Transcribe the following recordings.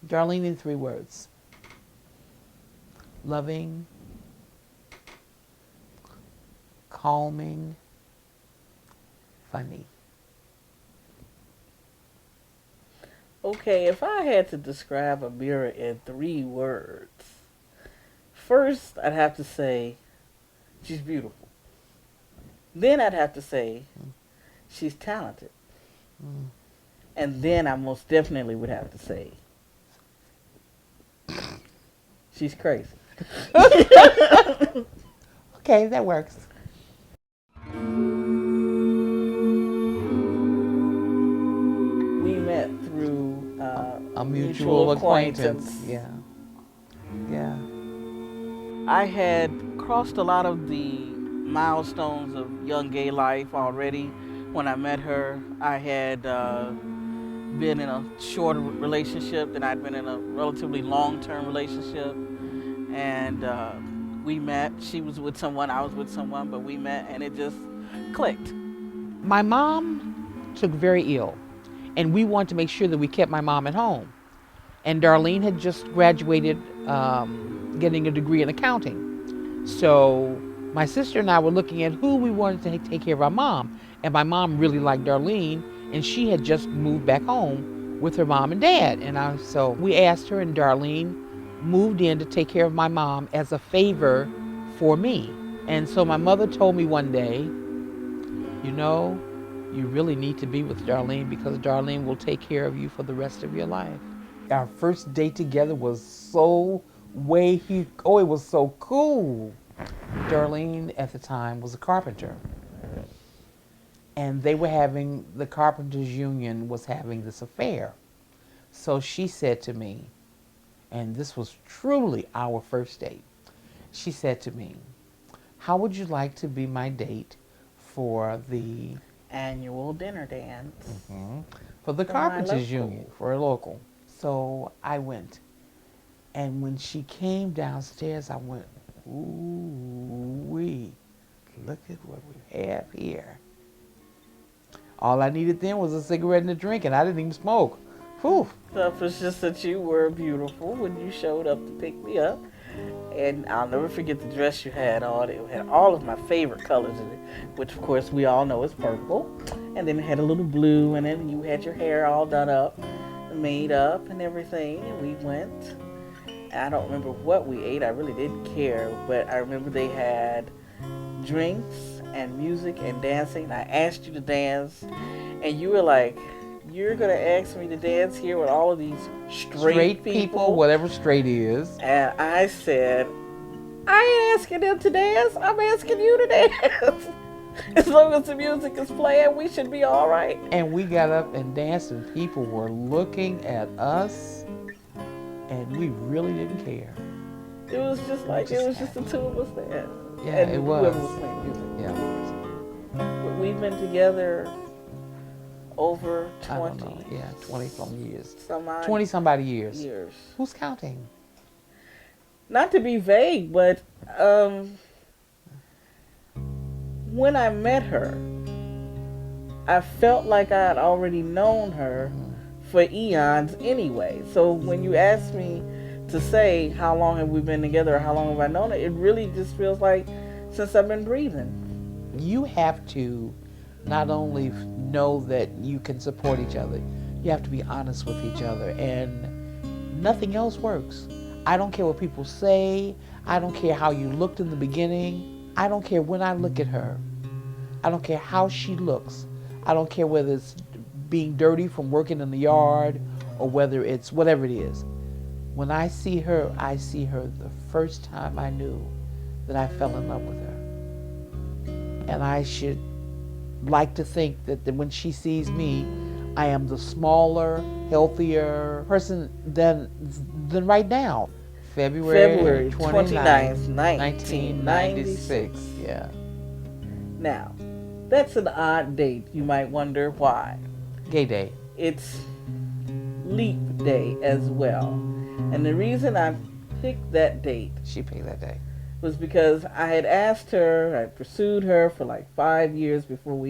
Darlene in 3 words. Loving, calming, funny. Okay, if I had to describe Amirah in 3 words, first I'd have to say she's beautiful. Then I'd have to say she's talented. Mm. And then I most definitely would have to say she's crazy. Okay, that works. We met through A mutual mutual acquaintance. acquaintance. Yeah. Yeah. I had crossed a lot of the milestones of young gay life already. When I met her, I had been in a shorter relationship, then I'd been in a relatively long-term relationship, and we met. She was with someone, I was with someone, but we met, and it just clicked. My mom took very ill, and we wanted to make sure that we kept my mom at home. And Darlene had just graduated, getting a degree in accounting. So my sister and I were looking at who we wanted to take care of our mom. And my mom really liked Darlene, and she had just moved back home with her mom and dad. So we asked her, and Darlene moved in to take care of my mom as a favor for me. And so my mother told me one day, you know, you really need to be with Darlene because Darlene will take care of you for the rest of your life. Our first date together was it was so cool. Darlene at the time was a carpenter. And the carpenters union was having this affair. So she said to me, and this was truly our first date, she said to me, how would you like to be my date for the Annual dinner dance. for the For my carpenters local. union, for a local? So I went. And when she came downstairs, I went, ooh wee, look at what we have here. All I needed then was a cigarette and a drink, and I didn't even smoke. Whew. Stuff was just that you were beautiful when you showed up to pick me up. And I'll never forget the dress you had on. It had all of my favorite colors in it, which of course we all know is purple. And then it had a little blue in it, and you had your hair all done up, made up and everything. And we went. I don't remember what we ate. I really didn't care. But I remember they had drinks and music and dancing. I asked you to dance, and you were like, you're going to ask me to dance here with all of these straight people, whatever straight is. And I said, I ain't asking them to dance. I'm asking you to dance. As long as the music is playing, we should be all right. And we got up and danced, and people were looking at us, and we really didn't care. It was just like, it was just the two of us there. Yeah, and it was. Whoever was playing music. Yeah, it was. We've been together over I don't 20. know. Yeah, 20-some years. Some odd 20-somebody years. years. Who's counting? Not to be vague, but when I met her, I felt like I had already known her for eons anyway. So when you ask me to say how long have we been together or how long have I known her, it really just feels like since I've been breathing. You have to not only know that you can support each other, you have to be honest with each other, and nothing else works. I don't care what people say. I don't care how you looked in the beginning. I don't care when I look at her. I don't care how she looks. I don't care whether it's being dirty from working in the yard or whether it's whatever it is. When I see her the first time I knew that I fell in love with her. And I should like to think that when she sees me, I am the smaller, healthier person than right now. February 29th, 1996. Yeah. Now, that's an odd date. You might wonder why. Gay day. It's leap day as well. And the reason I picked that date, She picked that day. was because I had asked her, I pursued her for like 5 years before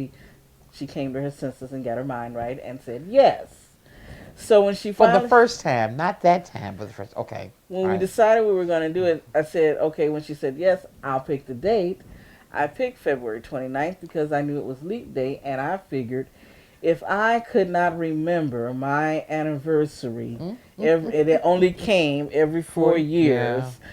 she came to her senses and got her mind right and said yes. So when she For finally, the first time, not that time, but the first. Okay. when All we right. decided we were going to do it, I said, okay, when she said yes, I'll pick the date. I picked February 29th because I knew it was leap day, and I figured if I could not remember my anniversary, and it only came every 4 years, Yeah.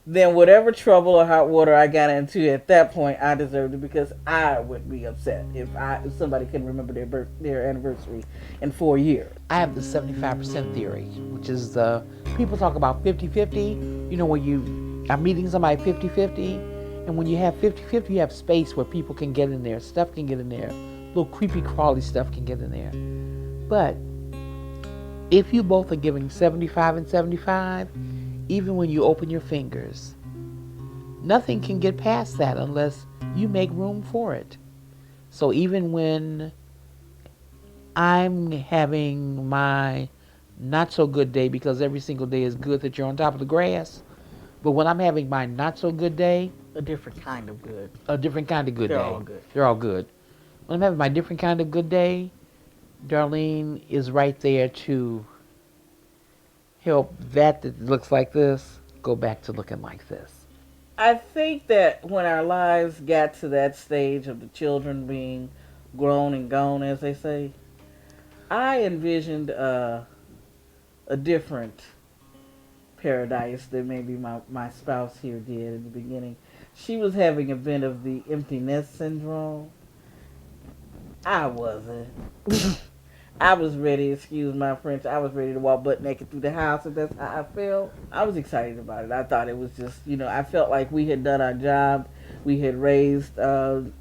then whatever trouble or hot water I got into at that point, I deserved it because I would be upset if somebody couldn't remember their anniversary in 4 years. I have the 75% theory, which is the people talk about 50-50. You know, when you are meeting somebody 50-50, and when you have 50-50, you have space where people can get in there, stuff can get in there, little creepy crawly stuff can get in there. But if you both are giving 75 and 75, even when you open your fingers, nothing can get past that unless you make room for it. So even when I'm having my not so good day, because every single day is good that you're on top of the grass, but when I'm having my not so good day, A different kind of good. a different kind of good They're day. all good. They're all good. When I'm having my different kind of good day, Darlene is right there to help that looks like this go back to looking like this. I think that when our lives got to that stage of the children being grown and gone, as they say, I envisioned a different paradise than maybe my spouse here did in the beginning. She was having a bit of the empty nest syndrome. I wasn't. I was ready, excuse my French, I was ready to walk butt naked through the house if that's how I felt. I was excited about it. I thought it was just, I felt like we had done our job. We had raised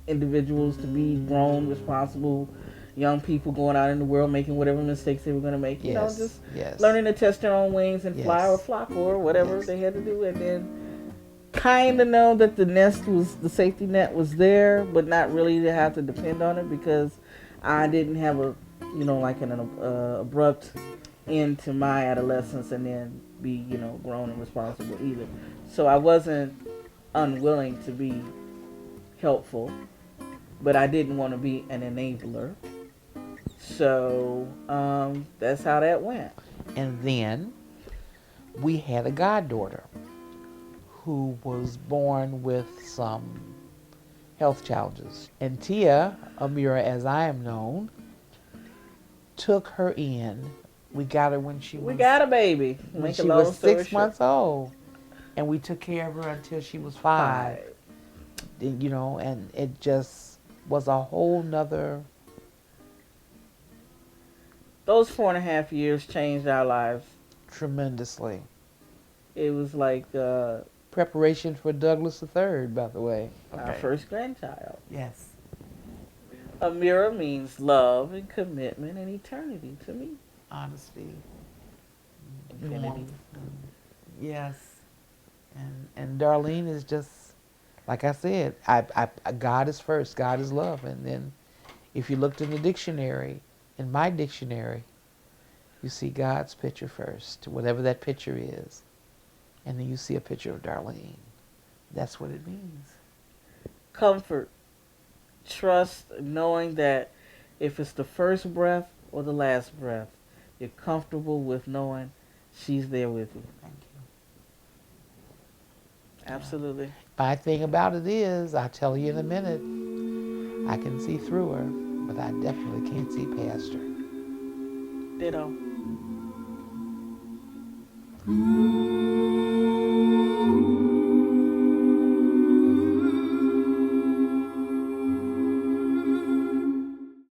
individuals to be grown, responsible young people going out in the world making whatever mistakes they were going to make. Yes. Just Yes. learning to test their own wings and fly or Yes. flock or whatever Yes. they had to do. And then kind of know that the safety net was there, but not really to have to depend on it because I didn't have like an abrupt end to my adolescence and then be, grown and responsible either. So I wasn't unwilling to be helpful, but I didn't want to be an enabler. So that's how that went. And then we had a goddaughter who was born with some health challenges. And Tia, Amirah as I am known, took her in. We got her when she We got a baby. when she was 6 months old. And we took care of her until she was 5. And it just was a whole nother. Those 4.5 years changed our lives Tremendously. It was like Preparation for Douglas III, by the way. our first grandchild. Yes. Amirah means love and commitment and eternity to me. Honesty. Infinity. Warmth. Yes. And Darlene is just, like I said, God is first. God is love. And then if you looked in the dictionary, in my dictionary, you see God's picture first, whatever that picture is. And then you see a picture of Darlene. That's what it means. Comfort, trust, knowing that if it's the first breath or the last breath, you're comfortable with knowing she's there with you. Thank you. Absolutely. My thing about it is, I'll tell you in a minute, I can see through her, but I definitely can't see past her. Ditto.